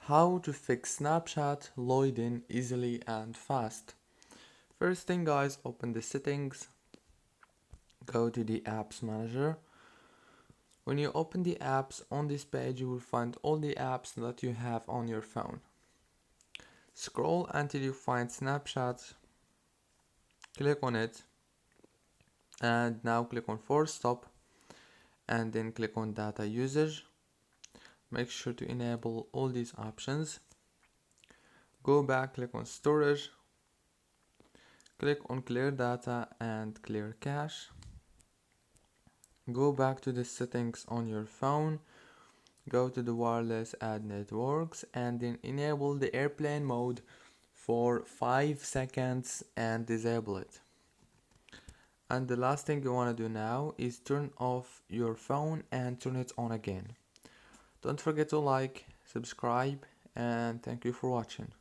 How to fix Snapchat loading easily and fast. First thing guys, open the settings, go to the apps manager. When you open the apps on this page, you will find all the apps that you have on your phone. Scroll until you find Snapchat, click on it, and now click on force stop, and then click on data usage. Make sure to enable all these options. Go back, click on storage, click on clear data and clear cache. Go back to the settings on your phone, go to the wireless add networks, and then enable the airplane mode for 5 seconds and disable it. And the last thing you want to do now is turn off your phone and turn it on again. Don't forget to like, subscribe, and thank you for watching.